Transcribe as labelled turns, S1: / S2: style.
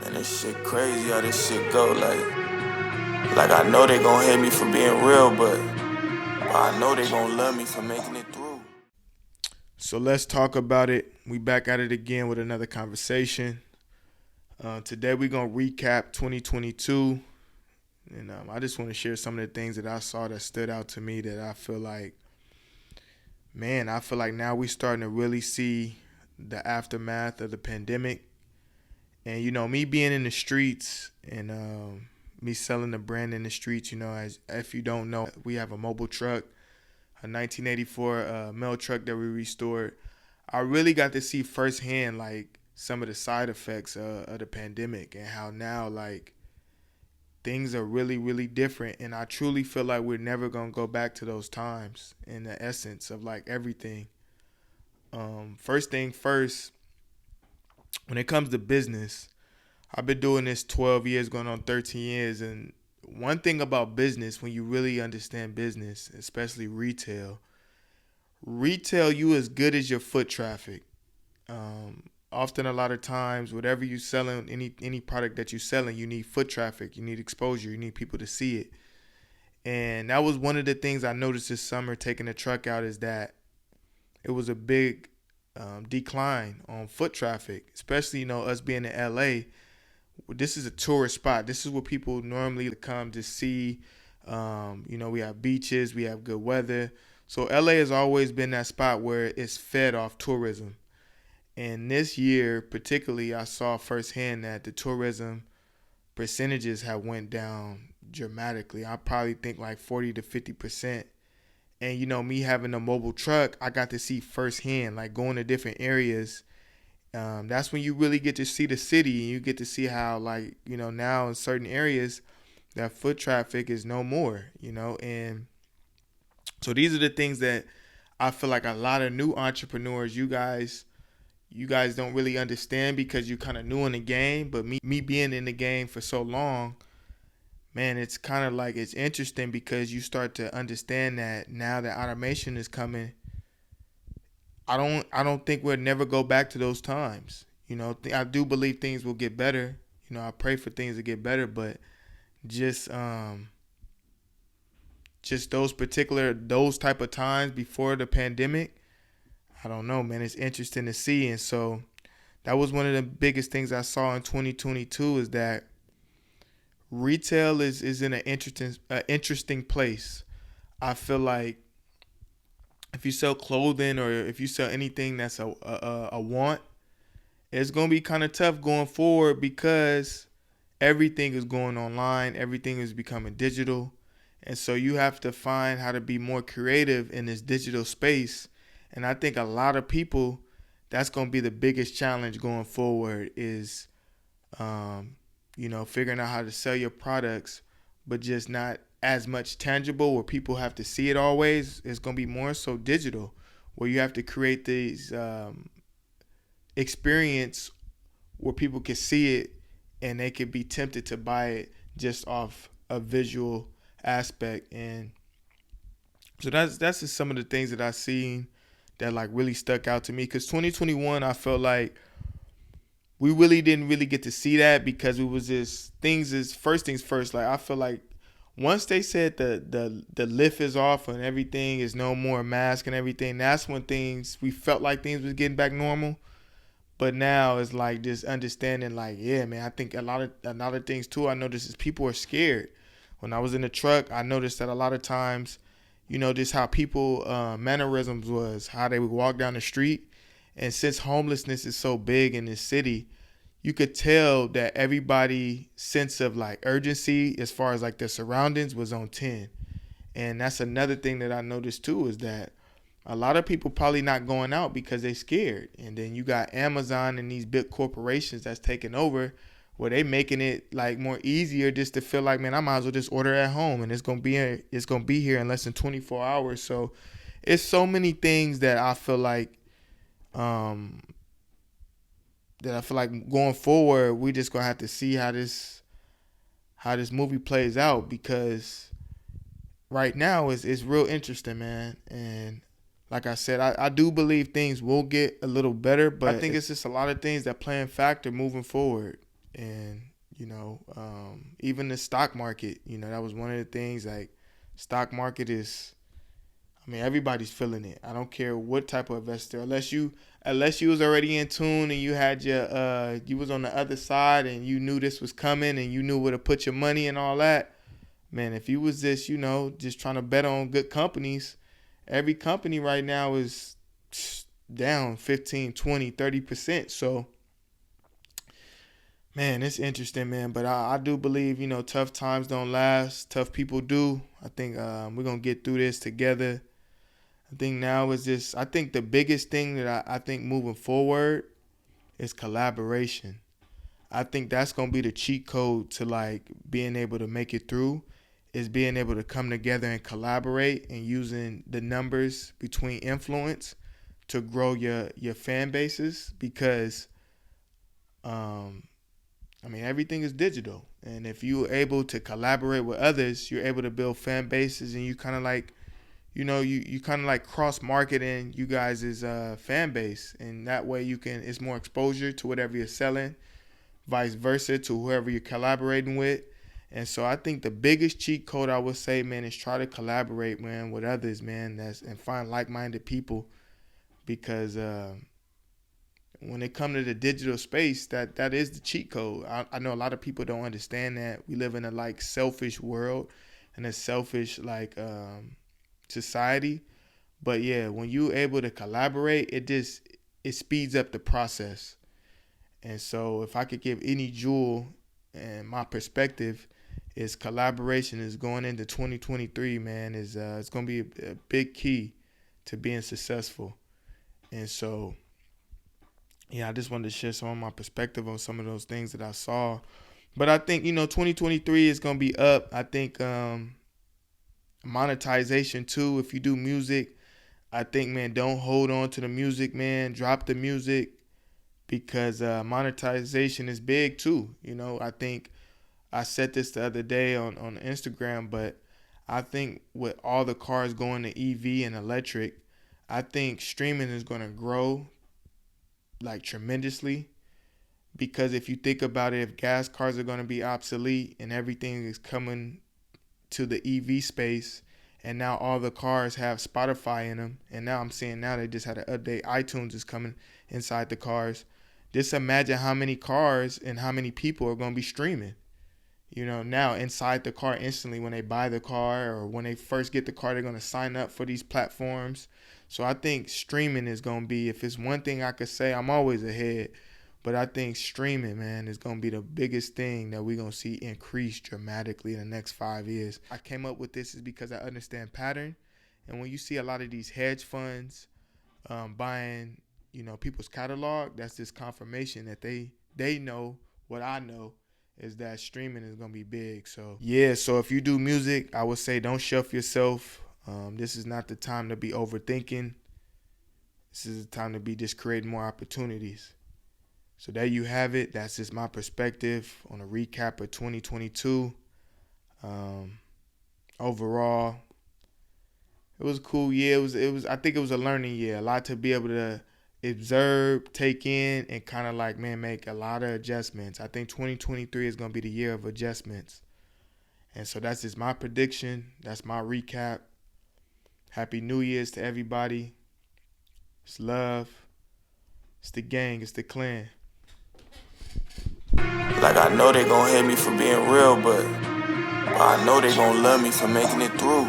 S1: And this shit crazy how this shit go. Like I know they gon' hate me for being real, but I know they gon' love me for making it through.
S2: So let's talk about it. We back at it again with another conversation. Today we're gonna recap 2022, and I just want to share some of the things that I saw that stood out to me. That I feel like now we starting to really see the aftermath of the pandemic. And me being in the streets and me selling the brand in the streets, as if you don't know, we have a mobile truck, a 1984 mail truck that we restored. I really got to see firsthand like some of the side effects of the pandemic and how now like things are really, really different. And I truly feel like we're never gonna go back to those times in the essence of like everything. First thing first, when it comes to business, I've been doing this 12 years, going on 13 years. And one thing about business, when you really understand business, especially retail, you as good as your foot traffic. Often a lot of times, whatever you selling, any product that you're selling, you need foot traffic, you need exposure, you need people to see it. And that was one of the things I noticed this summer taking the truck out, is that it was a big decline on foot traffic, especially, us being in LA. This is a tourist spot. This is where people normally come to see. We have beaches, we have good weather. So LA has always been that spot where it's fed off tourism. And this year, particularly, I saw firsthand that the tourism percentages have went down dramatically. I probably think like 40 to 50%. And, me having a mobile truck, I got to see firsthand, like going to different areas. That's when you really get to see the city, and you get to see how, like, now in certain areas, that foot traffic is no more, And so these are the things that I feel like a lot of new entrepreneurs, you guys don't really understand because you're kind of new in the game. But me being in the game for so long, man, it's kind of like it's interesting because you start to understand that now that automation is coming, I don't think we'll never go back to those times. I do believe things will get better. I pray for things to get better, but just those type of times before the pandemic, I don't know, man. It's interesting to see. And so that was one of the biggest things I saw in 2022, is that retail is in an interesting place. I feel like if you sell clothing or if you sell anything that's a want, it's going to be kind of tough going forward because everything is going online. Everything is becoming digital. And so you have to find how to be more creative in this digital space. And I think a lot of people, that's going to be the biggest challenge going forward is, figuring out how to sell your products, but just not as much tangible where people have to see it always. It's going to be more so digital, where you have to create these experience where people can see it and they could be tempted to buy it just off a visual aspect. And so that's just some of the things that I've seen that like really stuck out to me, because 2021 I felt like we really didn't really get to see that because it was just first things first. Like I feel like once they said the lift is off and everything is no more mask and everything, that's when we felt like things was getting back normal. But now it's like this understanding, like, yeah, man, I think a lot of things too I noticed is people are scared. When I was in the truck, I noticed that a lot of times, just how people mannerisms was, how they would walk down the street. And since homelessness is so big in this city, you could tell that everybody's sense of like urgency as far as like their surroundings was on 10. And that's another thing that I noticed too, is that a lot of people probably not going out because they're scared. And then you got Amazon and these big corporations that's taking over, where they making it like more easier just to feel like, man, I might as well just order at home and it's gonna be here in less than 24 hours. So it's so many things that I feel like going forward, we just gonna have to see how this movie plays out, because right now it's real interesting, man. And like I said, I do believe things will get a little better, but I think it's just a lot of things that play in factor moving forward. And even the stock market, that was one of the things. Like, stock market is, I mean, everybody's feeling it. I don't care what type of investor, unless you was already in tune and you had you was on the other side and you knew this was coming and you knew where to put your money and all that. Man, if you was just trying to bet on good companies, every company right now is down 15, 20, 30%. So, man, it's interesting, man. But I do believe, tough times don't last. Tough people do. I think we're going to get through this together. I think now is just, I think the biggest thing that I think moving forward is collaboration. I think that's going to be the cheat code to like being able to make it through, is being able to come together and collaborate and using the numbers between influence to grow your fan bases. Because I mean, everything is digital, and if you're able to collaborate with others, you're able to build fan bases, and you kind of like, you kind of like cross marketing you guys' fan base, and that way it's more exposure to whatever you're selling, vice versa to whoever you're collaborating with. And so I think the biggest cheat code I would say, man, is try to collaborate, man, with others, man, and find like-minded people. Because when it comes to the digital space, that is the cheat code. I know a lot of people don't understand that. We live in a like selfish world and a selfish like society. But yeah, when you're able to collaborate, it speeds up the process. And so if I could give any jewel, and my perspective is collaboration is going into 2023, man, is it's going to be a big key to being successful. And so, yeah, I just wanted to share some of my perspective on some of those things that I saw. But I think, 2023 is going to be up. I think monetization too. If you do music, I think, man, don't hold on to the music, man. Drop the music, because monetization is big too. I think I said this the other day on Instagram, but I think with all the cars going to EV and electric, I think streaming is going to grow like tremendously. Because if you think about it, if gas cars are going to be obsolete and everything is coming to the EV space, and now all the cars have Spotify in them, and now I'm seeing now they just had an update, iTunes is coming inside the cars. Just imagine how many cars and how many people are going to be streaming. Now inside the car instantly when they buy the car, or when they first get the car, they're going to sign up for these platforms. So I think streaming is going to be, if it's one thing I could say, I'm always ahead. But I think streaming, man, is going to be the biggest thing that we're going to see increase dramatically in the next 5 years. I came up with this is because I understand pattern. And when you see a lot of these hedge funds buying, people's catalog, that's this confirmation that they know what I know, is that streaming is going to be big. So, yeah, so if you do music, I would say don't shelf yourself. This is not the time to be overthinking. This is the time to be just creating more opportunities. So there you have it. That's just my perspective on a recap of 2022. Overall, it was a cool year. It was. I think it was a learning year. A lot to be able to observe, take in, and kind of like, man, make a lot of adjustments. I think 2023 is going to be the year of adjustments. And so that's just my prediction. That's my recap. Happy New Year's to everybody. It's love. It's the gang. It's the clan.
S1: Like, I know they gon' hate me for being real, but I know they gon' love me for making it through.